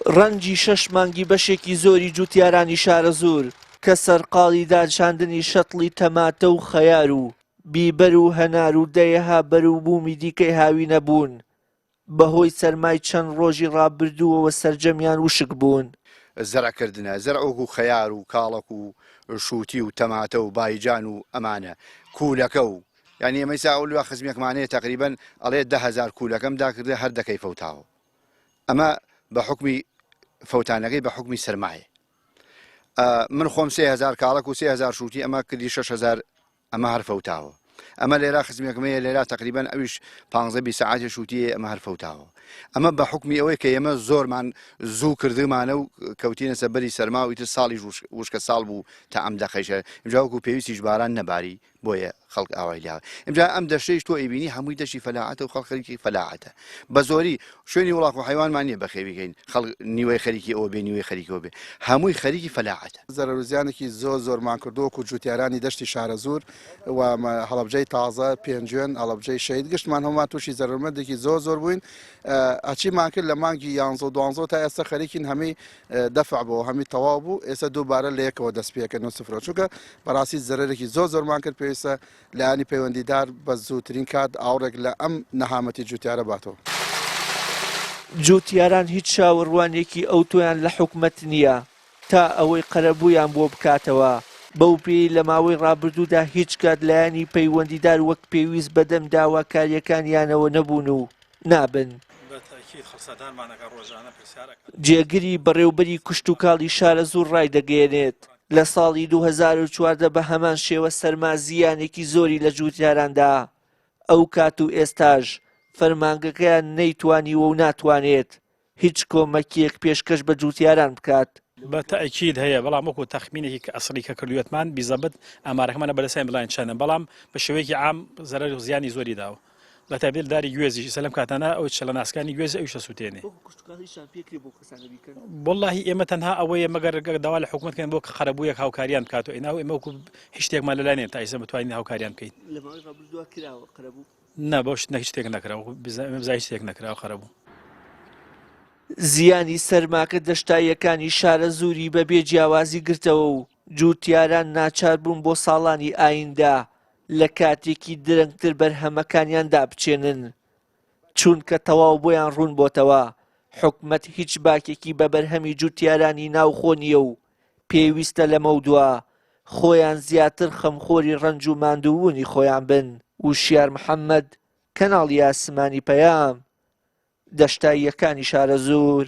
ڕەنگی 6 مانگی بەشێکی زۆری جوتیارانی شارەزور کە سەرقاڵی دانشاندنی شەتڵی تەماتە و خەیار و بیبەر و هەنار و دەیەها بەر و بوومی دیکەی هاوی نەبوون بەهۆی سەرمای چەند ڕۆژی ڕابردووەوە سەرجەمیان وشک بوون. زەرعکردنە زەرعۆک و خەیار و کاڵک و شووتی و تەماتە و بایجان و ئەمانە کوولەکە و یعنی ئەمەی ساولوە خزمێکمانەیە تقریبن ئەڵێ 10,000 کوولەکەم داکردێ هەر دەکەی فەوتاوە ئەمە بە حکمی فەوتانەکەی بە حکمی سەرمایە. من خۆم 3,000 کاڵک و 3,000 شووتی ئەمە کردی 6,000 ئەمە هەر فەوتاوە. ئەمە لێرا خزمێکمەیە لێرا تقریبن ئەویش 15 ساعتی شووتی ئەمە هەر فەوتاوە. ئەمە بە حکمی ئەوەی کە ئێمە زۆرمان زوو کردمانە و کەوتینە سەبەری سەرماویتر ساڵی وشکە ساڵ بوو تا ئەم دەخەیشە ئەمجاوەکو پێویستیش باران نەباری بۆیە خەڵک ئاوای لاوە. ئەمجا ئەم دەشتەیش تۆ ئەیبینی هەمووی دەشی فەلاعەتە و خەڵک خەریکی فەلاعەتە بە زۆری شوێنی وڵات و حیوانمان نییە بەخێویگەین خەڵک نیوەی خەریکی ئەوە بێ نیوەی خەریکەوە بێ هەمووی خەریکی فەلاعەتە. زەرەر و زیانێکی زۆرمان کردووەکو جوتیارانی دەشتی شارەزور و هەڵەبجەی تازە پێنجوێن هەڵەبجەی شەید گشتمان هەمومان تووشی زەرمەندێکی زۆر بووین ئەچیمان کرد لە مانگی 11 تا ئێستا خەریکین هەمی دەفع بۆ هەمی تەواو بوو ئێستا دووبارە لە یەکەوە دەست پێکەن و سفرۆ چونکە بەڕاستی زەرێکی زۆرمان کرد پێویستە لایانی پەیوەندیدار بە زووترین کات ئاوڕێک لە ئەم نەهامەتی جوتیارە باتەوە. جوتیاران هیچ چاوەڕوانێکی ئەو تۆیان لە حکومەت نییە تا ئەوەی قەرەبوویان بۆ بکاتەوە بەو پێی لە ماوەی ڕابردوودا هیچ کات لایانی پەیوەندیدار وەک پێویست بەدەم داواکاریەکانیانەوە نەبوون و نابن. جێگری بەڕێوبەری کوشت و کاڵی شارەزور ڕایدەگەیەنێت لە ساڵی 2014 بە هەمان شێوە سەرما زیانێکی زۆری لە جوتیاراندا ئەو کات و ئێستاژ فەرمانگەکەیان نەیتوانیوە و ناتوانێت هیچ کۆمەکیەک پێشکەش بە جوتیاران بکات. بە تەئکید هەیە بەڵام وەکو تەخمینێکی کە ئەسڵی کە کردوێتمان بیزەبت ئامارەکەمانە بەدەستیان بڵاین چەندە بەڵام بە شێوەیەکی عام زەرەر و زیانی زۆری داوە لە تایبەت داری گوێزی سەلەم کاتانە ئەو چلە ناسکانی گوێز ئەویشە سووتێنێ وەڵڵاهی ئێمە تەنها ئەوەیە مەگەر داوا لە حکوومەتکەن بۆ خەرەبوویەک هاوکاریان بکات و ئێناو ئێمە وەکو هیچ شتێکمان لەلایەن تا ئێستا بتوانین هاوکاریان بکەین نە بۆ شت هیچ شتێک نەکراوە بزای شتێک نەکراوە خەرەبوو. زیانی سەرماکە دەشتاییەکانی شارەزووری بەبێ جیاوازی گرتەوە و جوتیاران ناچار بوون بۆ ساڵانی ئایندا لە کاتێکی درەنگتر بەرهەمەکانیاندا بچێنن چونکە تەواو بۆیان ڕوون بۆتەوە حکومەت هیچ باکێکی بە بەرهەمی جوتیارانی ناوخۆ نییە و پێویستە لەمە دووە خۆیان زیاتر خەمخۆری ڕەنج و ماندووبوونی خۆیان بن. وشیار محەممەد کەناڵی ئاسمانی پەیام دەشتاییەکانی شارەزور.